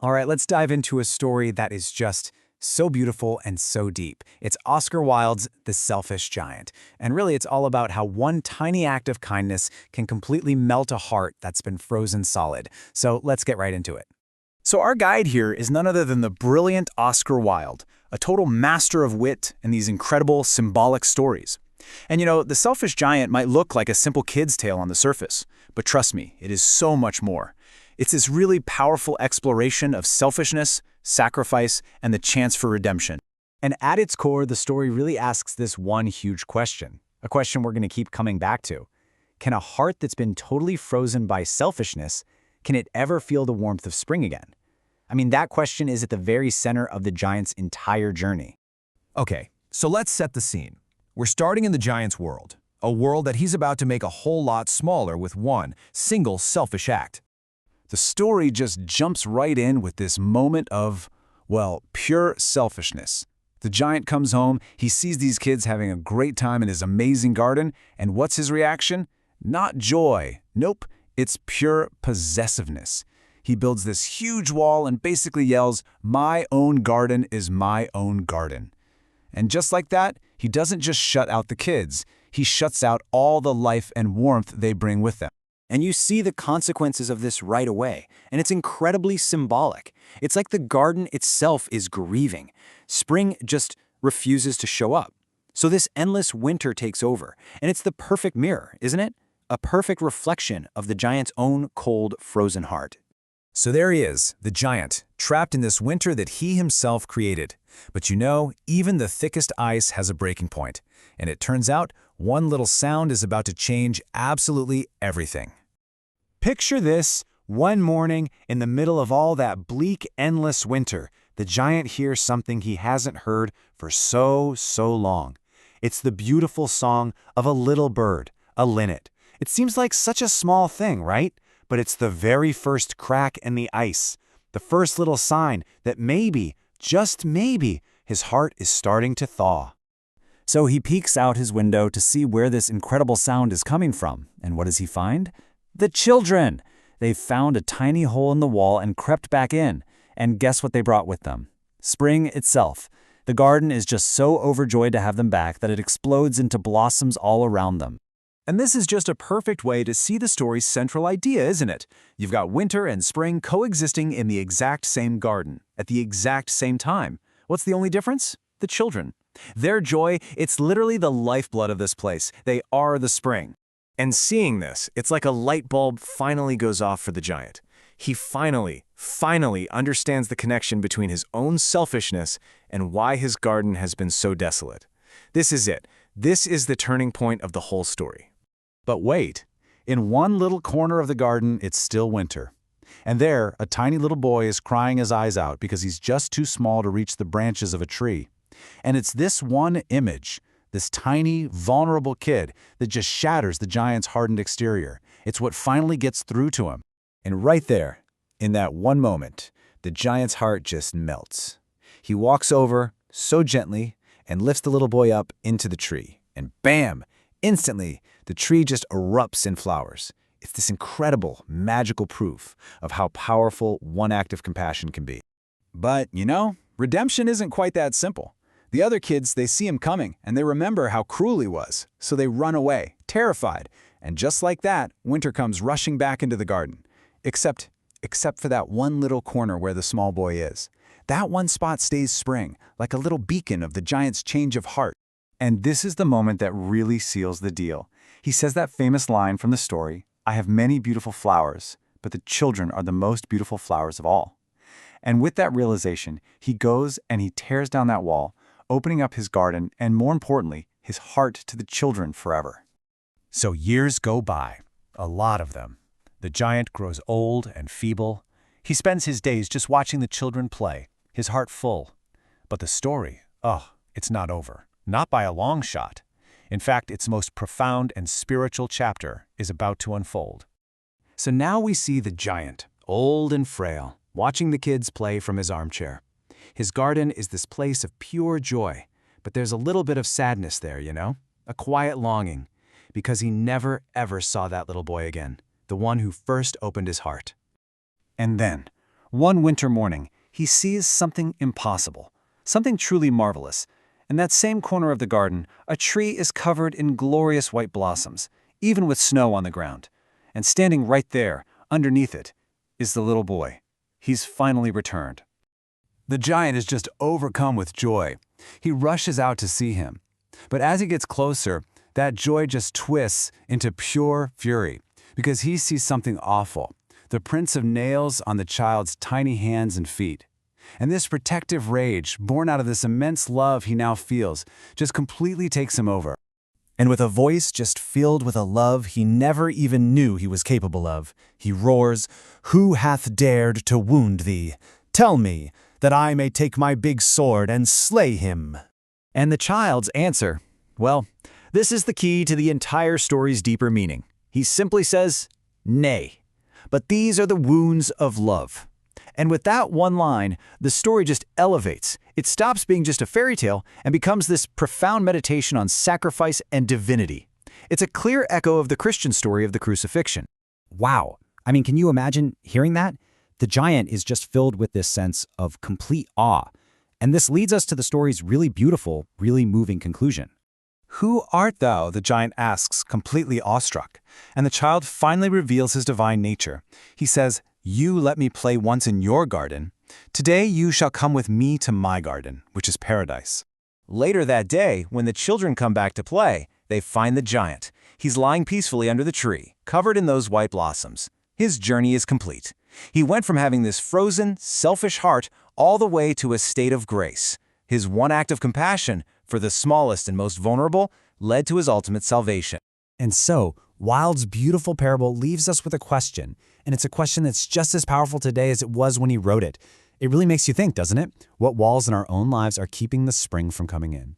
All right, let's dive into a story that is just so beautiful and so deep. It's Oscar Wilde's The Selfish Giant. And really, it's all about how one tiny act of kindness can completely melt a heart that's been frozen solid. So let's get right into it. So our guide here is none other than the brilliant Oscar Wilde, a total master of wit and these incredible symbolic stories. And you know, The Selfish Giant might look like a simple kid's tale on the surface, but trust me, it is so much more. It's this really powerful exploration of selfishness, sacrifice, and the chance for redemption. And at its core, the story really asks this one huge question, a question we're going to keep coming back to. Can a heart that's been totally frozen by selfishness, can it ever feel the warmth of spring again? I mean, that question is at the very center of the giant's entire journey. Okay, so let's set the scene. We're starting in the giant's world, a world that he's about to make a whole lot smaller with one single selfish act. The story just jumps right in with this moment of, well, pure selfishness. The giant comes home, he sees these kids having a great time in his amazing garden, and what's his reaction? Not joy. Nope, it's pure possessiveness. He builds this huge wall and basically yells, "My own garden is my own garden." And just like that, he doesn't just shut out the kids, he shuts out all the life and warmth they bring with them. And you see the consequences of this right away, and it's incredibly symbolic. It's like the garden itself is grieving. Spring just refuses to show up. So this endless winter takes over, and it's the perfect mirror, isn't it? A perfect reflection of the giant's own cold, frozen heart. So there he is, the giant, trapped in this winter that he himself created. But you know, even the thickest ice has a breaking point. And it turns out, one little sound is about to change absolutely everything. Picture this, one morning, in the middle of all that bleak, endless winter, the giant hears something he hasn't heard for so long. It's the beautiful song of a little bird, a linnet. It seems like such a small thing, right? But it's the very first crack in the ice, the first little sign that maybe, just maybe, his heart is starting to thaw. So he peeks out his window to see where this incredible sound is coming from. And what does he find? The children! They've found a tiny hole in the wall and crept back in. And guess what they brought with them? Spring itself. The garden is just so overjoyed to have them back that it explodes into blossoms all around them. And this is just a perfect way to see the story's central idea, isn't it? You've got winter and spring coexisting in the exact same garden, at the exact same time. What's the only difference? The children. Their joy, it's literally the lifeblood of this place. They are the spring. And seeing this, it's like a light bulb finally goes off for the giant. He finally understands the connection between his own selfishness and why his garden has been so desolate. This is it. This is the turning point of the whole story. But wait, in one little corner of the garden, it's still winter. And there, a tiny little boy is crying his eyes out because he's just too small to reach the branches of a tree. And it's this one image, this tiny, vulnerable kid, that just shatters the giant's hardened exterior. It's what finally gets through to him. And right there, in that one moment, the giant's heart just melts. He walks over, so gently, and lifts the little boy up into the tree. And bam! Instantly, the tree just erupts in flowers. It's this incredible, magical proof of how powerful one act of compassion can be. But, you know, redemption isn't quite that simple. The other kids, they see him coming, and they remember how cruel he was, so they run away, terrified. And just like that, winter comes rushing back into the garden. Except for that one little corner where the small boy is. That one spot stays spring, like a little beacon of the giant's change of heart. And this is the moment that really seals the deal. He says that famous line from the story, "I have many beautiful flowers, but the children are the most beautiful flowers of all." And with that realization, he goes and he tears down that wall, opening up his garden and, more importantly, his heart to the children forever. So years go by, a lot of them. The giant grows old and feeble. He spends his days just watching the children play, his heart full. But the story, it's not over. Not by a long shot. In fact, its most profound and spiritual chapter is about to unfold. So now we see the giant, old and frail, watching the kids play from his armchair. His garden is this place of pure joy, but there's a little bit of sadness there, you know? A quiet longing, because he never ever saw that little boy again, the one who first opened his heart. And then, One winter morning, he sees something impossible, something truly marvelous. In that same corner of the garden, a tree is covered in glorious white blossoms, even with snow on the ground. And standing right there, underneath it, is the little boy. He's finally returned. The giant is just overcome with joy. He rushes out to see him. But as he gets closer, that joy just twists into pure fury, because he sees something awful, the prints of nails on the child's tiny hands and feet. And this protective rage, born out of this immense love he now feels, just completely takes him over. And with a voice just filled with a love he never even knew he was capable of, he roars, "Who hath dared to wound thee? Tell me, that I may take my big sword and slay him." And the child's answer, well, this is the key to the entire story's deeper meaning. He simply says, "Nay." But these are the wounds of love. And with that one line, the story just elevates. It stops being just a fairy tale and becomes this profound meditation on sacrifice and divinity. It's a clear echo of the Christian story of the crucifixion. Wow. I mean, can you imagine hearing that? The giant is just filled with this sense of complete awe. And this leads us to the story's really beautiful, really moving conclusion. "Who art thou?" the giant asks, completely awestruck. And the child finally reveals his divine nature. He says, "You let me play once in your garden. Today you shall come with me to my garden, which is paradise." Later that day, when the children come back to play, they find the giant. He's lying peacefully under the tree, covered in those white blossoms. His journey is complete. He went from having this frozen, selfish heart all the way to a state of grace. His one act of compassion for the smallest and most vulnerable led to his ultimate salvation. And so, Wilde's beautiful parable leaves us with a question, and it's a question that's just as powerful today as it was when he wrote it. It really makes you think, doesn't it? What walls in our own lives are keeping the spring from coming in?